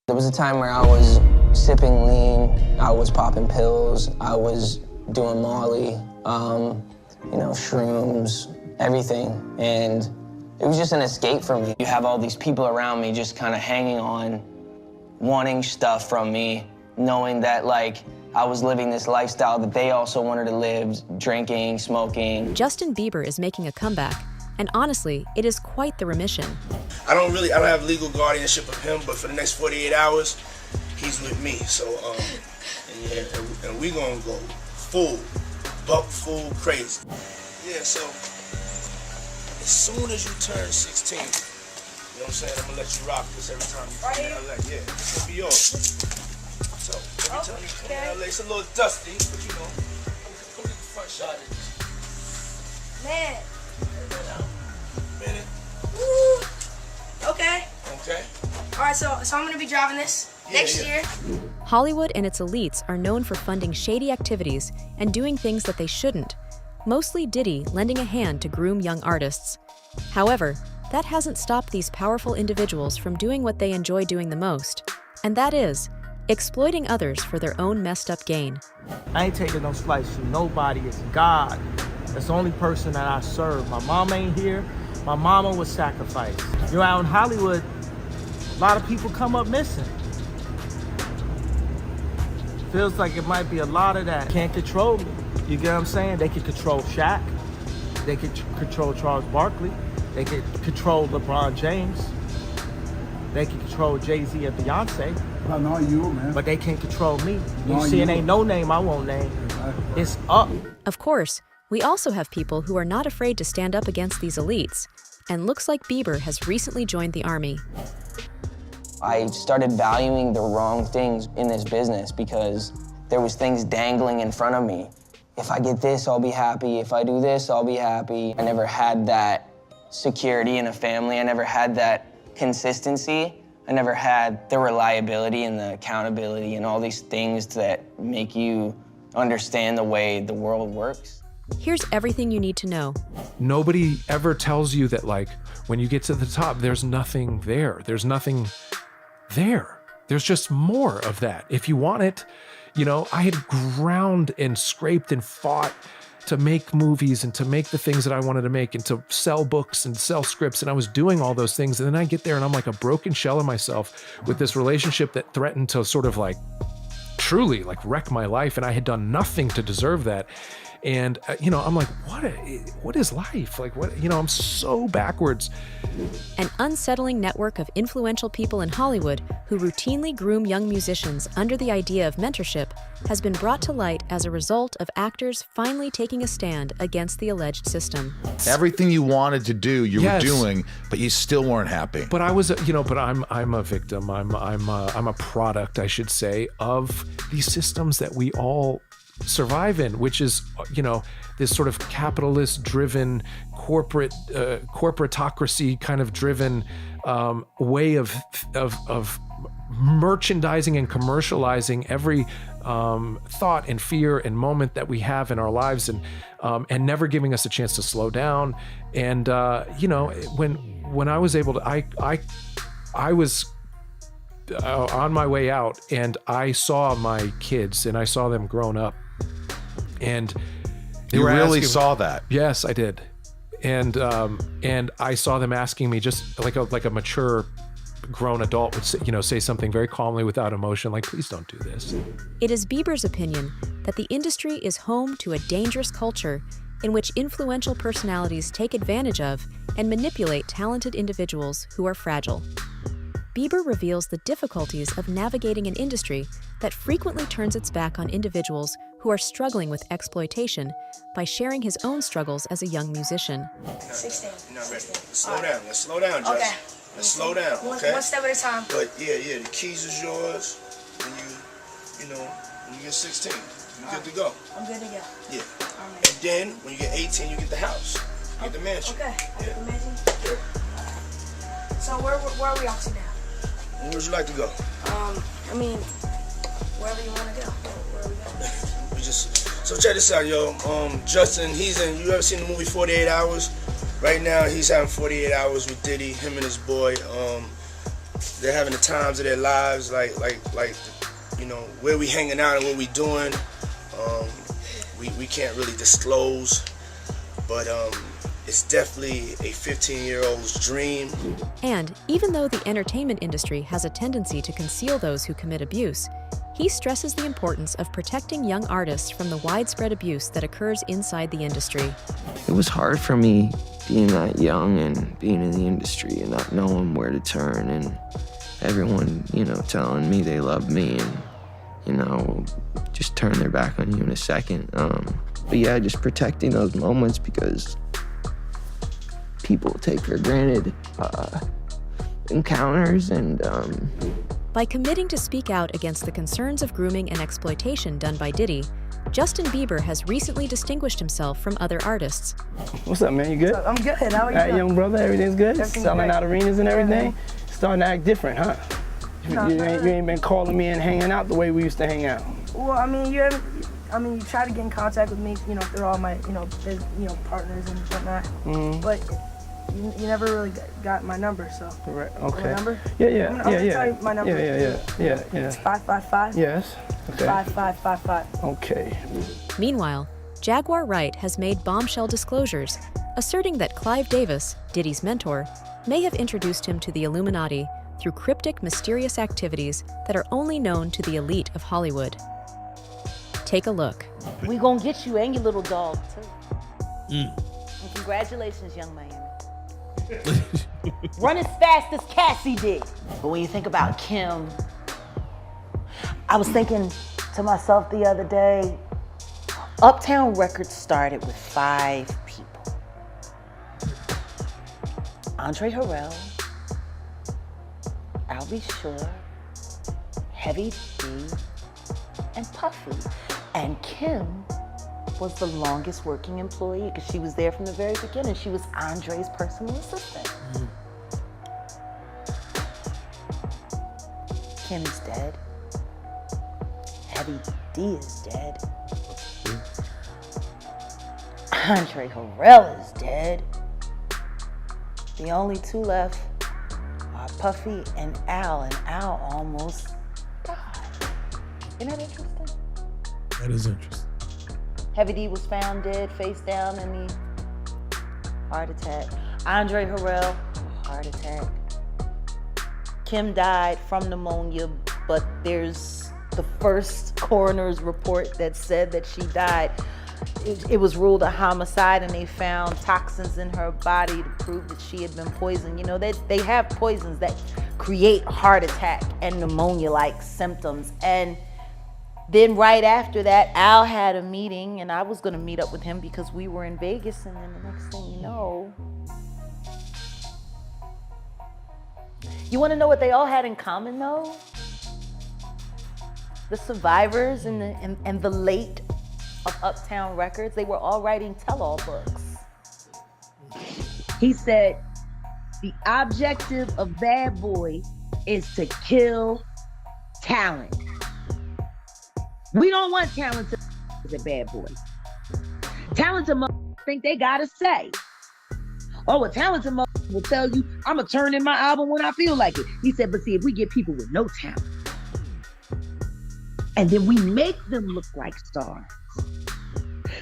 There was a time where I was sipping lean, I was popping pills, I was doing Molly, shrooms, everything. And it was just an escape for me. You have all these people around me just kind of hanging on, wanting stuff from me, knowing that, like, I was living this lifestyle that they also wanted to live, drinking, smoking. Justin Bieber is making a comeback, and honestly, it is quite the remission. I don't have legal guardianship of him, but for the next 48 hours, he's with me. So, and we gonna go full crazy. Yeah, so as soon as you turn 16, you know what I'm saying, I'm gonna let you rock this every time you come to LA. Yeah, it's gonna be yours. So every time you come to LA, it's a little dusty, but you know, come get the front shot of this. Man. Minute. Woo. Okay. Okay. All right, so I'm gonna be driving this next year. Hollywood and its elites are known for funding shady activities and doing things that they shouldn't, mostly Diddy lending a hand to groom young artists. However, that hasn't stopped these powerful individuals from doing what they enjoy doing the most, and that is exploiting others for their own messed up gain. I ain't taking no slice from nobody. It's God. That's the only person that I serve. My mom ain't here. My mama was sacrificed. You know, out in Hollywood, a lot of people come up missing. Feels like it might be a lot of that. Can't control me. You get what I'm saying? They can control Shaq. They can control Charles Barkley. They can control LeBron James. They can control Jay-Z and Beyonce. But not you, man. But they can't control me. You see, it ain't no name I won't name. Exactly. It's up. Of course, we also have people who are not afraid to stand up against these elites, and looks like Bieber has recently joined the army. I started valuing the wrong things in this business because there was things dangling in front of me. If I get this, I'll be happy. If I do this, I'll be happy. I never had that security in a family. I never had that consistency. I never had the reliability and the accountability and all these things that make you understand the way the world works. Here's everything you need to know. Nobody ever tells you that, like, when you get to the top, there's nothing there. There's nothing there. There's just more of that. If you want it, you know, I had ground and scraped and fought to make movies and to make the things that I wanted to make and to sell books and sell scripts. And I was doing all those things. And then I get there and I'm like a broken shell of myself with this relationship that threatened to sort of like truly like wreck my life. And I had done nothing to deserve that. And, I'm like, what is life? Like, I'm so backwards. An unsettling network of influential people in Hollywood who routinely groom young musicians under the idea of mentorship has been brought to light as a result of actors finally taking a stand against the alleged system. Everything you wanted to do, you were doing, but you still weren't happy. But I was, I'm a victim. I'm a product, I should say, of these systems that we all survive in, which is, this sort of capitalist-driven, corporatocracy kind of driven way of merchandising and commercializing every thought and fear and moment that we have in our lives, and never giving us a chance to slow down. And when I was able to, I was on my way out, and I saw my kids, and I saw them grown up. And you really saw that? Yes, I did. And I saw them asking me, just like a mature grown adult would say something very calmly without emotion, like, please don't do this. It is Bieber's opinion that the industry is home to a dangerous culture in which influential personalities take advantage of and manipulate talented individuals who are fragile. Bieber reveals the difficulties of navigating an industry that frequently turns its back on individuals who are struggling with exploitation by sharing his own struggles as a young musician. 16. You're not ready. Let's slow down, Jess. Okay. Let's slow down, okay? One step at a time. But yeah, the keys is yours when you get 16. You're good to go. I'm good to go. Yeah. All right. And then when you get 18, you get the house. You get the mansion. Okay. I get the mansion? Yeah. So where are we off to now? Where would you like to go? Wherever you want to go. Where are we going? So check this out, yo. Justin, you ever seen the movie 48 Hours? Right now, he's having 48 hours with Diddy, him and his boy. they're having the times of their lives, like you know, where we hanging out and what we doing. We can't really disclose, but it's definitely a 15-year-old's dream. And even though the entertainment industry has a tendency to conceal those who commit abuse, he stresses the importance of protecting young artists from the widespread abuse that occurs inside the industry. It was hard for me being that young and being in the industry and not knowing where to turn, and everyone, you know, telling me they love me and, you know, just turn their back on you in a second. But yeah, just protecting those moments because people take for granted encounters and By committing to speak out against the concerns of grooming and exploitation done by Diddy, Justin Bieber has recently distinguished himself from other artists. What's up, man? You good? I'm good. How are you? All right, young brother, everything's good? Everything's Selling great. out arenas and everything? Yeah, Starting to act different, huh? No, you ain't been calling me and hanging out the way we used to hang out. Well, I mean, you try to get in contact with me, you know, through all my, partners and whatnot. Mm-hmm. But you never really got my number, so. Right, okay. My number? Yeah. I'm gonna tell you my number. Yeah. It's 555. Yes. Okay. 5555. Okay. Meanwhile, Jaguar Wright has made bombshell disclosures, asserting that Clive Davis, Diddy's mentor, may have introduced him to the Illuminati through cryptic, mysterious activities that are only known to the elite of Hollywood. Take a look. We gonna get you and your little dog, too. And congratulations, young Miami. Run as fast as Cassie did. But when you think about Kim, I was thinking to myself the other day, Uptown Records started with 5 people. Andre Harrell, I'll Be Sure, Heavy D, and Puffy. And Kim was the longest working employee because she was there from the very beginning. She was Andre's personal assistant. Kim is dead. Heavy D is dead. Andre Harrell is dead. The only 2 left are Puffy and Al almost died. Isn't that interesting? That is interesting. Heavy D was found dead, face down in the heart attack. Andre Harrell, heart attack. Kim died from pneumonia, but there's the first coroner's report that said that she died. It was ruled a homicide, and they found toxins in her body to prove that she had been poisoned. You know, they have poisons that create heart attack and pneumonia-like symptoms. And then right after that, Al had a meeting, and I was gonna meet up with him because we were in Vegas, and then the next thing you know, you wanna know what they all had in common though? The survivors and the late of Uptown Records, they were all writing tell-all books. He said, the objective of Bad Boy is to kill talent. We don't want talented as a bad boy. Talented motherfuckers think they gotta say. Oh, a talented motherfucker will tell you, I'ma turn in my album when I feel like it. He said, but see, if we get people with no talent, and then we make them look like stars,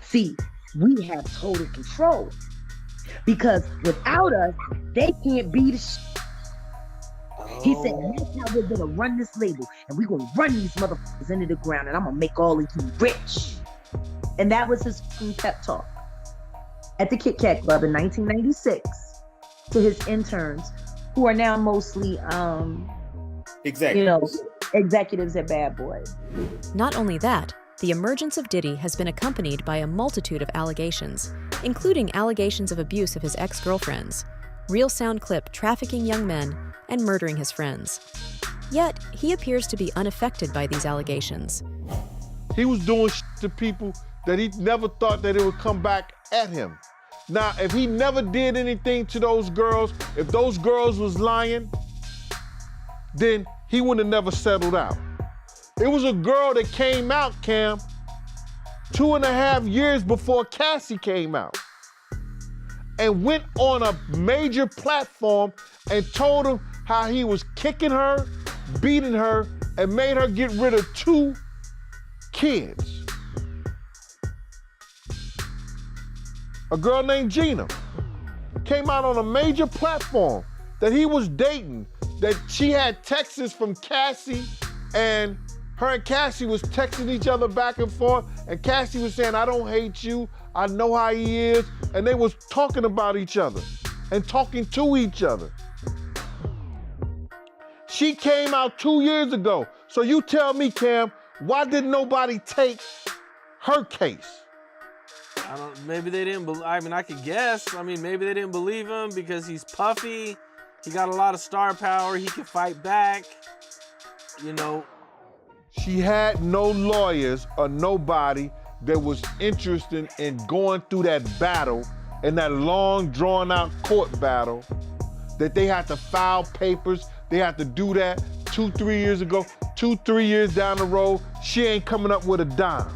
see, we have total control. Because without us, they can't be the shit. He said, that's how we're gonna run this label, and we're gonna run these motherfuckers into the ground, and I'm gonna make all of you rich. And that was his pep talk at the Kit Kat Club in 1996 to his interns, who are now mostly, executives at Bad Boy. Not only that, the emergence of Diddy has been accompanied by a multitude of allegations, including allegations of abuse of his ex-girlfriends, real sound clip trafficking young men, and murdering his friends. Yet, he appears to be unaffected by these allegations. He was doing shit to people that he never thought that it would come back at him. Now, if he never did anything to those girls, if those girls was lying, then he would have never settled out. It was a girl that came out, Cam, 2.5 years before Cassie came out, and went on a major platform and told him how he was kicking her, beating her, and made her get rid of 2 kids. A girl named Gina came out on a major platform that he was dating, that she had texts from Cassie, and her and Cassie was texting each other back and forth, and Cassie was saying, I don't hate you, I know how he is, and they was talking about each other and talking to each other. She came out 2 years ago. So you tell me, Cam, why didn't nobody take her case? Maybe they didn't believe, I mean, I could guess. I mean, maybe they didn't believe him because he's puffy. He got a lot of star power. He can fight back, you know. She had no lawyers or nobody that was interested in going through that battle, and that long drawn out court battle, that they had to file papers. They had to do that 2-3 years ago. 2-3 years down the road, she ain't coming up with a dime.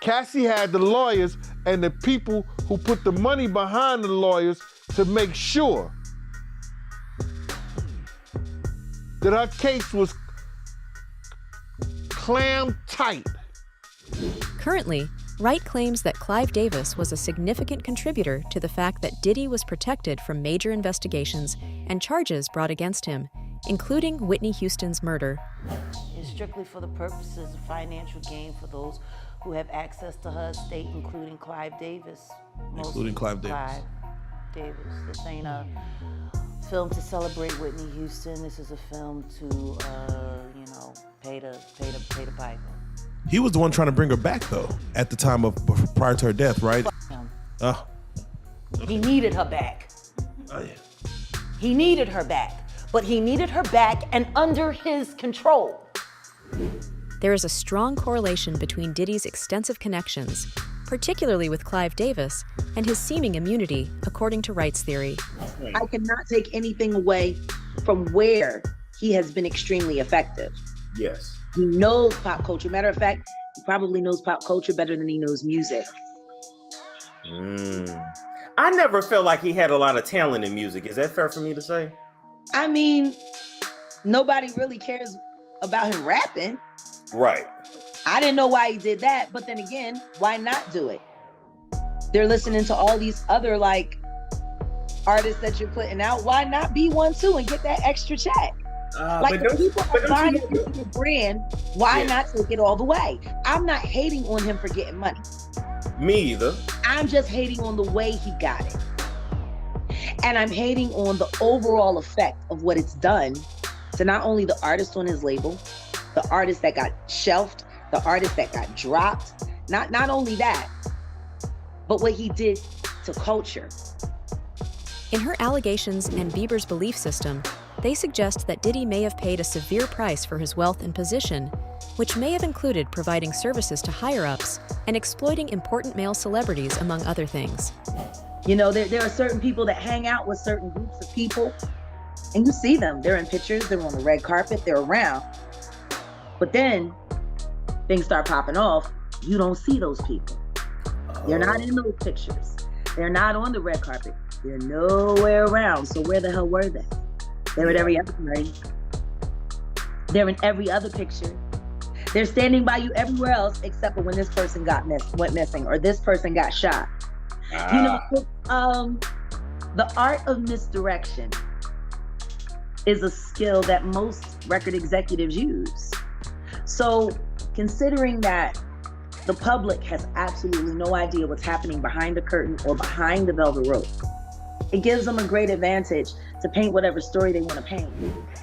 Cassie had the lawyers and the people who put the money behind the lawyers to make sure that her case was clam tight. Currently, Wright claims that Clive Davis was a significant contributor to the fact that Diddy was protected from major investigations and charges brought against him, including Whitney Houston's murder. It's strictly for the purposes of financial gain for those who have access to her estate, including Clive Davis. Including Clive Davis. Clive Davis. This ain't a film to celebrate Whitney Houston. This is a film to, pay the piper. He was the one trying to bring her back, though, at the time of prior to her death, right? Okay. He needed her back. Oh, yeah. He needed her back, but he needed her back and under his control. There is a strong correlation between Diddy's extensive connections, particularly with Clive Davis, and his seeming immunity, according to Wright's theory. I cannot take anything away from where he has been extremely effective. Yes. He knows pop culture. Matter of fact, he probably knows pop culture better than he knows music. I never felt like he had a lot of talent in music. Is that fair for me to say? I mean, nobody really cares about him rapping. Right. I didn't know why he did that, but then again, why not do it? They're listening to all these other artists that you're putting out. Why not be one too and get that extra check? If people are buying into your brand, why not take it all the way? I'm not hating on him for getting money. Me either. I'm just hating on the way he got it. And I'm hating on the overall effect of what it's done to not only the artist on his label, the artist that got shelved, the artist that got dropped. Not only that, but what he did to culture. In her allegations and Bieber's belief system, they suggest that Diddy may have paid a severe price for his wealth and position, which may have included providing services to higher-ups and exploiting important male celebrities, among other things. You know, there are certain people that hang out with certain groups of people, and you see them. They're in pictures, they're on the red carpet, they're around. But then things start popping off, you don't see those people. They're not in those pictures. They're not on the red carpet. They're nowhere around. So where the hell were they? They're at every other party. They're in every other picture. They're standing by you everywhere else except for when this person went missing or this person got shot. You know, the art of misdirection is a skill that most record executives use. So considering that the public has absolutely no idea what's happening behind the curtain or behind the velvet rope, it gives them a great advantage to paint whatever story they want to paint.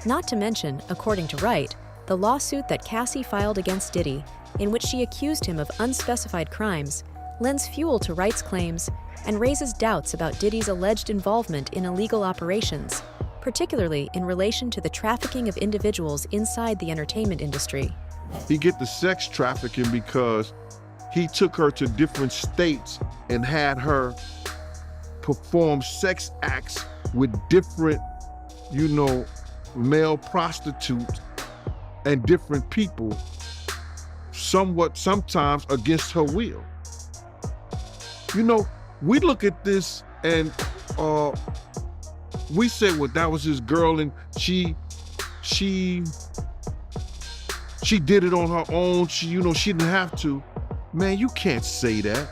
Not to mention, according to Wright, the lawsuit that Cassie filed against Diddy, in which she accused him of unspecified crimes, lends fuel to Wright's claims and raises doubts about Diddy's alleged involvement in illegal operations, particularly in relation to the trafficking of individuals inside the entertainment industry. He get the sex trafficking because he took her to different states and had her perform sex acts with different, male prostitutes and different people, sometimes against her will. We look at this and we said, well, that was his girl and she did it on her own. She didn't have to. Man, you can't say that.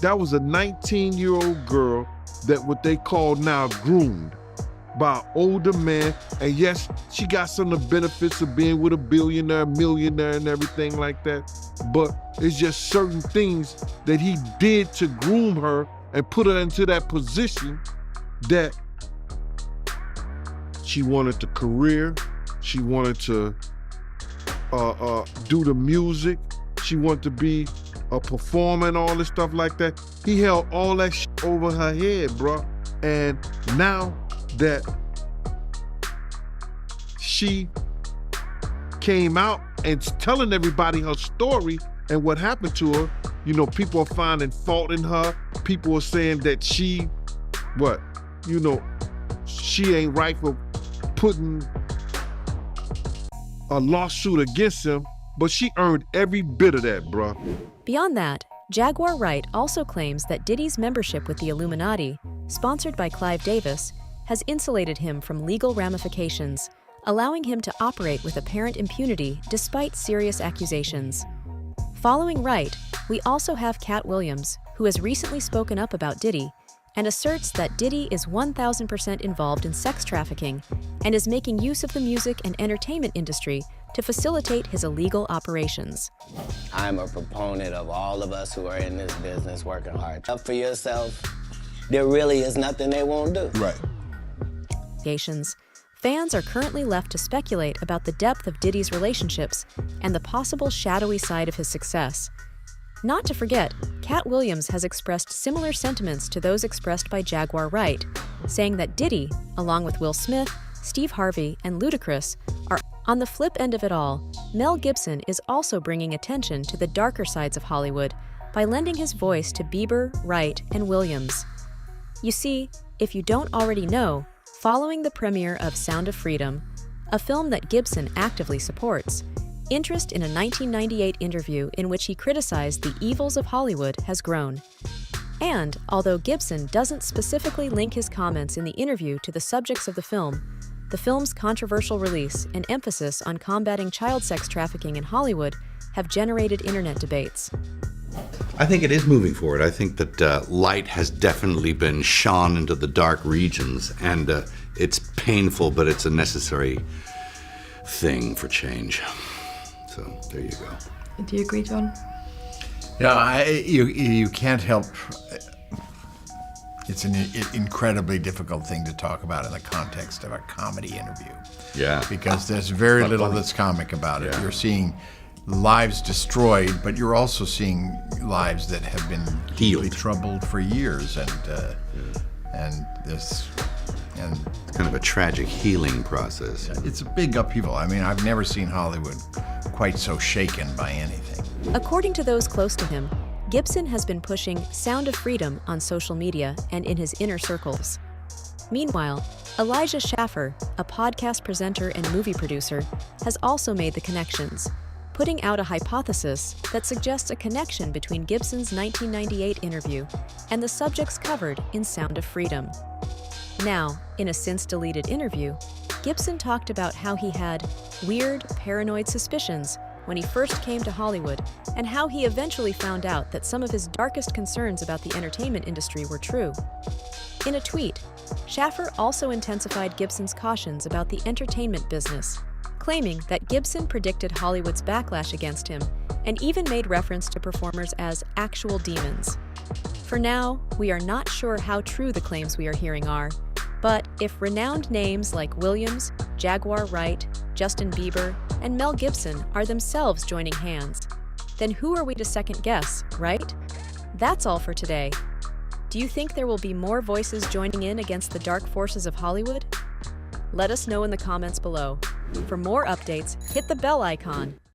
That was a 19-year-old girl that what they call now groomed by an older man. And yes, she got some of the benefits of being with a billionaire, millionaire, and everything like that. But it's just certain things that he did to groom her and put her into that position that she wanted the career, she wanted to do the music, she wanted to be a performer and all this stuff like that. He held all that shit over her head, bro. And now that she came out and telling everybody her story and what happened to her, people are finding fault in her. People are saying that she ain't right for putting a lawsuit against him, but she earned every bit of that, bruh. Beyond that, Jaguar Wright also claims that Diddy's membership with the Illuminati, sponsored by Clive Davis, has insulated him from legal ramifications, allowing him to operate with apparent impunity despite serious accusations. Following Wright, we also have Cat Williams, who has recently spoken up about Diddy and asserts that Diddy is 1,000% involved in sex trafficking and is making use of the music and entertainment industry to facilitate his illegal operations. I'm a proponent of all of us who are in this business working hard. Up for yourself, there really is nothing they won't do. Right. Fans are currently left to speculate about the depth of Diddy's relationships and the possible shadowy side of his success. Not to forget, Cat Williams has expressed similar sentiments to those expressed by Jaguar Wright, saying that Diddy, along with Will Smith, Steve Harvey, and Ludacris, are on the flip end of it all. Mel Gibson is also bringing attention to the darker sides of Hollywood by lending his voice to Bieber, Wright, and Williams. You see, if you don't already know, following the premiere of Sound of Freedom, a film that Gibson actively supports, interest in a 1998 interview in which he criticized the evils of Hollywood has grown. And although Gibson doesn't specifically link his comments in the interview to the subjects of the film's controversial release and emphasis on combating child sex trafficking in Hollywood have generated internet debates. I think it is moving forward. I think that light has definitely been shone into the dark regions, and it's painful, but it's a necessary thing for change. So there you go. Do you agree, John? Yeah, you can't help. It's an incredibly difficult thing to talk about in the context of a comedy interview. Yeah. Because there's very little that's comic about it. Yeah. You're seeing lives destroyed, but you're also seeing lives that have been deeply troubled for years, and kind of a tragic healing process. It's a big upheaval. I mean, I've never seen Hollywood quite so shaken by anything. According to those close to him, Gibson has been pushing Sound of Freedom on social media and in his inner circles. Meanwhile, Elijah Schaffer, a podcast presenter and movie producer, has also made the connections, putting out a hypothesis that suggests a connection between Gibson's 1998 interview and the subjects covered in Sound of Freedom. Now, in a since-deleted interview, Gibson talked about how he had weird, paranoid suspicions when he first came to Hollywood, and how he eventually found out that some of his darkest concerns about the entertainment industry were true. In a tweet, Schaffer also intensified Gibson's cautions about the entertainment business, claiming that Gibson predicted Hollywood's backlash against him and even made reference to performers as actual demons. For now, we are not sure how true the claims we are hearing are, but if renowned names like Williams, Jaguar Wright, Justin Bieber, and Mel Gibson are themselves joining hands, then who are we to second guess, right? That's all for today. Do you think there will be more voices joining in against the dark forces of Hollywood? Let us know in the comments below. For more updates, hit the bell icon.